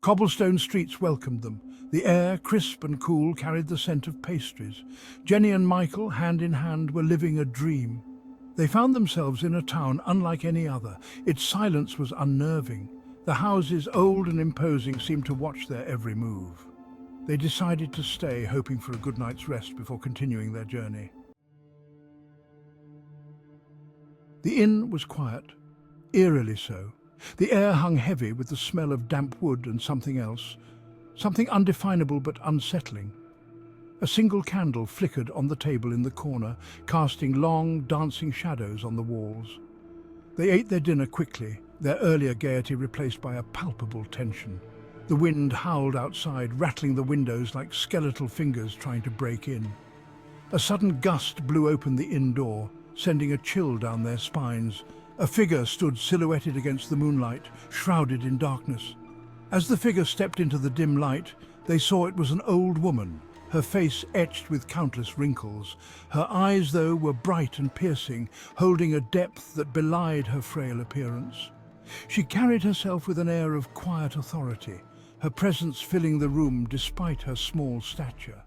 Cobblestone streets welcomed them. The air, crisp and cool, carried the scent of pastries. Jenny and Michael, hand in hand, were living a dream. They found themselves in a town unlike any other. Its silence was unnerving. The houses, old and imposing, seemed to watch their every move. They decided to stay, hoping for a good night's rest before continuing their journey. The inn was quiet, eerily so. The air hung heavy with the smell of damp wood and something else, something undefinable but unsettling. A single candle flickered on the table in the corner, casting long, dancing shadows on the walls. They ate their dinner quickly, their earlier gaiety replaced by a palpable tension. The wind howled outside, rattling the windows like skeletal fingers trying to break in. A sudden gust blew open the inn door, sending a chill down their spines. A figure stood silhouetted against the moonlight, shrouded in darkness. As the figure stepped into the dim light, they saw it was an old woman, her face etched with countless wrinkles. Her eyes, though, were bright and piercing, holding a depth that belied her frail appearance. She carried herself with an air of quiet authority, her presence filling the room despite her small stature.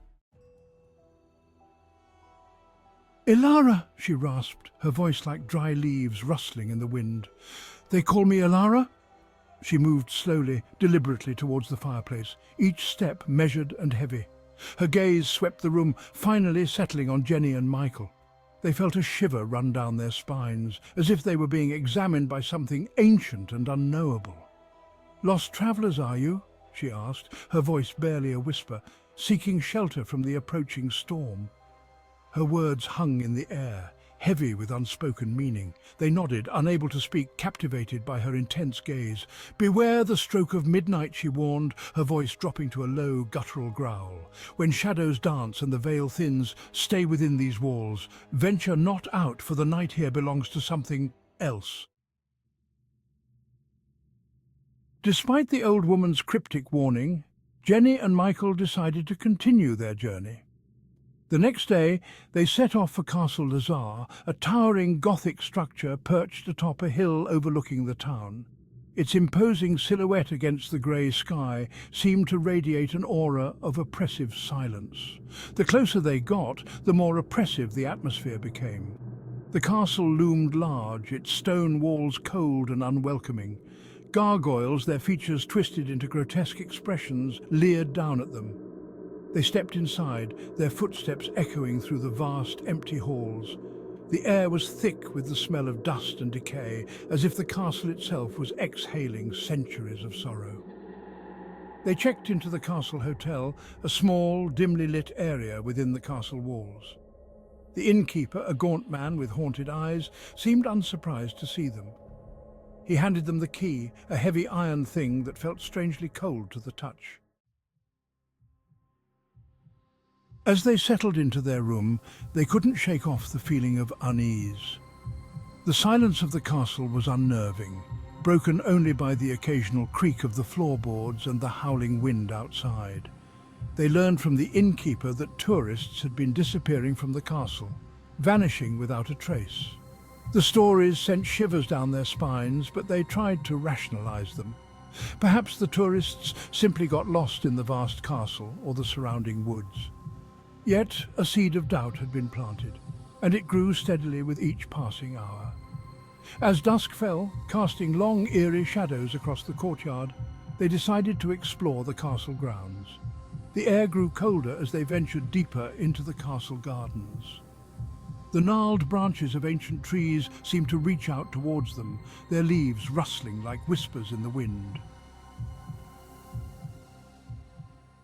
"Ilara," she rasped, her voice like dry leaves rustling in the wind. "They call me Ilara?" She moved slowly, deliberately towards the fireplace, each step measured and heavy. Her gaze swept the room, finally settling on Jenny and Michael. They felt a shiver run down their spines, as if they were being examined by something ancient and unknowable. "Lost travellers, are you?" she asked, her voice barely a whisper, seeking shelter from the approaching storm. Her words hung in the air, heavy with unspoken meaning. They nodded, unable to speak, captivated by her intense gaze. "Beware the stroke of midnight," she warned, her voice dropping to a low, guttural growl. "When shadows dance and the veil thins, stay within these walls. Venture not out, for the night here belongs to something else." Despite the old woman's cryptic warning, Jenny and Michael decided to continue their journey. The next day, they set off for Castle Lazar, a towering Gothic structure perched atop a hill overlooking the town. Its imposing silhouette against the grey sky seemed to radiate an aura of oppressive silence. The closer they got, the more oppressive the atmosphere became. The castle loomed large, its stone walls cold and unwelcoming. Gargoyles, their features twisted into grotesque expressions, leered down at them. They stepped inside, their footsteps echoing through the vast, empty halls. The air was thick with the smell of dust and decay, as if the castle itself was exhaling centuries of sorrow. They checked into the castle hotel, a small, dimly lit area within the castle walls. The innkeeper, a gaunt man with haunted eyes, seemed unsurprised to see them. He handed them the key, a heavy iron thing that felt strangely cold to the touch. As they settled into their room, they couldn't shake off the feeling of unease. The silence of the castle was unnerving, broken only by the occasional creak of the floorboards and the howling wind outside. They learned from the innkeeper that tourists had been disappearing from the castle, vanishing without a trace. The stories sent shivers down their spines, but they tried to rationalize them. Perhaps the tourists simply got lost in the vast castle or the surrounding woods. Yet a seed of doubt had been planted, and it grew steadily with each passing hour. As dusk fell, casting long, eerie shadows across the courtyard, they decided to explore the castle grounds. The air grew colder as they ventured deeper into the castle gardens. The gnarled branches of ancient trees seemed to reach out towards them, their leaves rustling like whispers in the wind.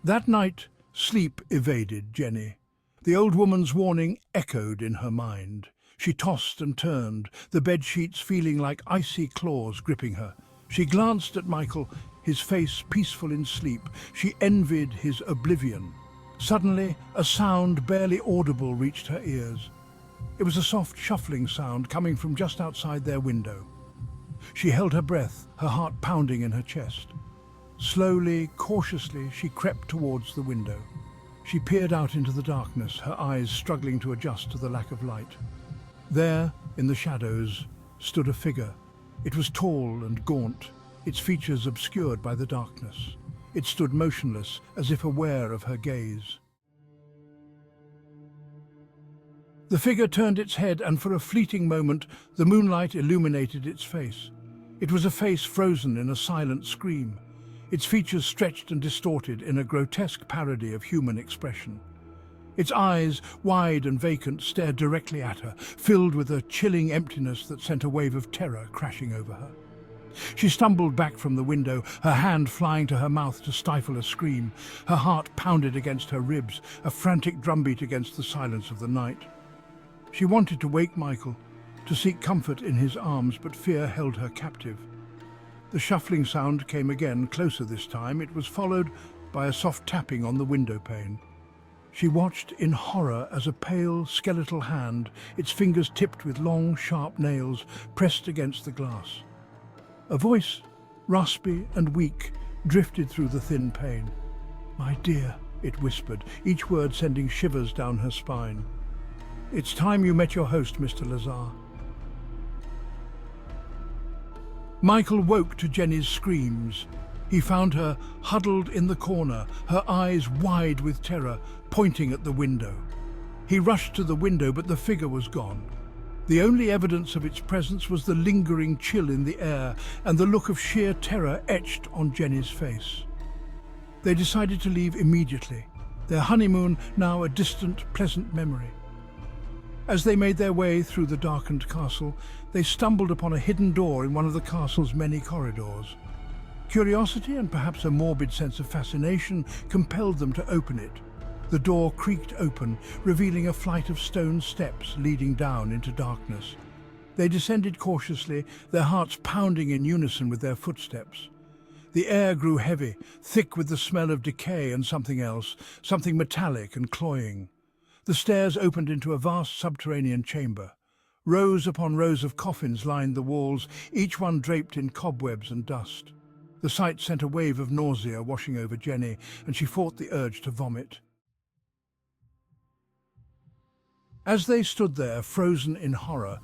That night, sleep evaded Jenny. The old woman's warning echoed in her mind. She tossed and turned, the bedsheets feeling like icy claws gripping her. She glanced at Michael, his face peaceful in sleep. She envied his oblivion. Suddenly, a sound barely audible reached her ears. It was a soft shuffling sound coming from just outside their window. She held her breath, her heart pounding in her chest. Slowly, cautiously, she crept towards the window. She peered out into the darkness, her eyes struggling to adjust to the lack of light. There, in the shadows, stood a figure. It was tall and gaunt, its features obscured by the darkness. It stood motionless, as if aware of her gaze. The figure turned its head, and for a fleeting moment the moonlight illuminated its face. It was a face frozen in a silent scream, its features stretched and distorted in a grotesque parody of human expression. Its eyes, wide and vacant, stared directly at her, filled with a chilling emptiness that sent a wave of terror crashing over her. She stumbled back from the window, her hand flying to her mouth to stifle a scream. Her heart pounded against her ribs, a frantic drumbeat against the silence of the night. She wanted to wake Michael, to seek comfort in his arms, but fear held her captive. The shuffling sound came again, closer this time. It was followed by a soft tapping on the window pane. She watched in horror as a pale, skeletal hand, its fingers tipped with long, sharp nails, pressed against the glass. A voice, raspy and weak, drifted through the thin pane. "My dear," it whispered, each word sending shivers down her spine. "It's time you met your host, Mr. Lazar." Michael woke to Jenny's screams. He found her huddled in the corner, her eyes wide with terror, pointing at the window. He rushed to the window, but the figure was gone. The only evidence of its presence was the lingering chill in the air and the look of sheer terror etched on Jenny's face. They decided to leave immediately, their honeymoon now a distant, pleasant memory. As they made their way through the darkened castle, they stumbled upon a hidden door in one of the castle's many corridors. Curiosity and perhaps a morbid sense of fascination compelled them to open it. The door creaked open, revealing a flight of stone steps leading down into darkness. They descended cautiously, their hearts pounding in unison with their footsteps. The air grew heavy, thick with the smell of decay and something else, something metallic and cloying. The stairs opened into a vast subterranean chamber. Rows upon rows of coffins lined the walls, each one draped in cobwebs and dust. The sight sent a wave of nausea washing over Jenny, and she fought the urge to vomit. As they stood there, frozen in horror,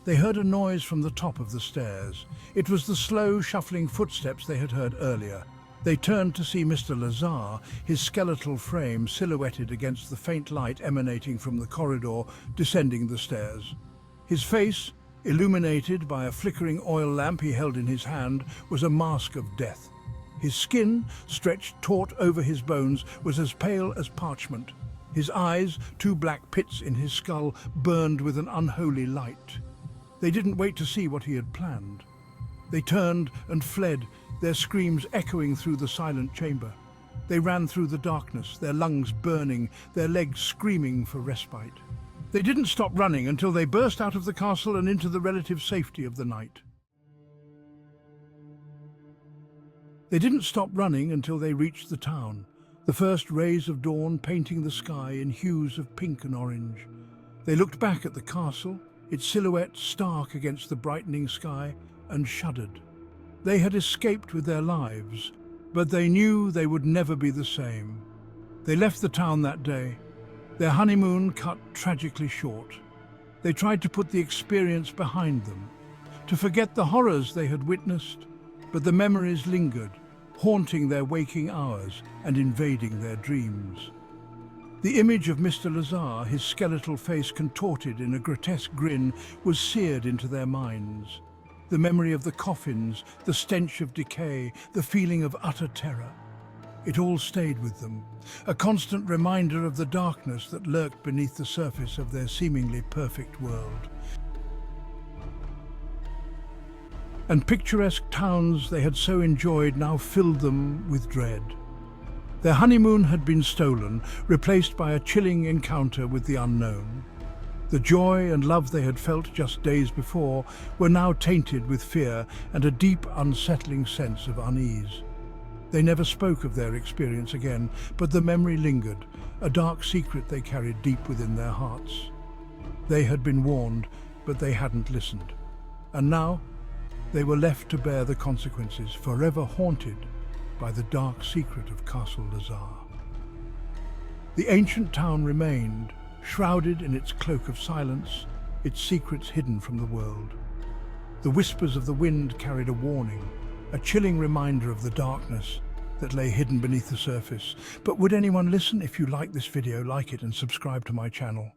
they heard a noise from the top of the stairs. It was the slow, shuffling footsteps they had heard earlier. They turned to see Mr. Lazar, his skeletal frame silhouetted against the faint light emanating from the corridor, descending the stairs. His face, illuminated by a flickering oil lamp he held in his hand, was a mask of death. His skin, stretched taut over his bones, was as pale as parchment. His eyes, two black pits in his skull, burned with an unholy light. They didn't wait to see what he had planned. They turned and fled, their screams echoing through the silent chamber. They ran through the darkness, their lungs burning, their legs screaming for respite. They didn't stop running until they burst out of the castle and into the relative safety of the night. They didn't stop running until they reached the town, the first rays of dawn painting the sky in hues of pink and orange. They looked back at the castle, its silhouette stark against the brightening sky, and shuddered. They had escaped with their lives, but they knew they would never be the same. They left the town that day, their honeymoon cut tragically short. They tried to put the experience behind them, to forget the horrors they had witnessed, but the memories lingered, haunting their waking hours and invading their dreams. The image of Mr. Lazar, his skeletal face contorted in a grotesque grin, was seared into their minds. The memory of the coffins, the stench of decay, the feeling of utter terror. It all stayed with them, a constant reminder of the darkness that lurked beneath the surface of their seemingly perfect world. And picturesque towns they had so enjoyed now filled them with dread. Their honeymoon had been stolen, replaced by a chilling encounter with the unknown. The joy and love they had felt just days before were now tainted with fear and a deep, unsettling sense of unease. They never spoke of their experience again, but the memory lingered, a dark secret they carried deep within their hearts. They had been warned, but they hadn't listened. And now, they were left to bear the consequences, forever haunted by the dark secret of Castle Lazar. The ancient town remained, shrouded in its cloak of silence, its secrets hidden from the world. The whispers of the wind carried a warning, a chilling reminder of the darkness that lay hidden beneath the surface. But would anyone listen? If you like this video, like it and subscribe to my channel.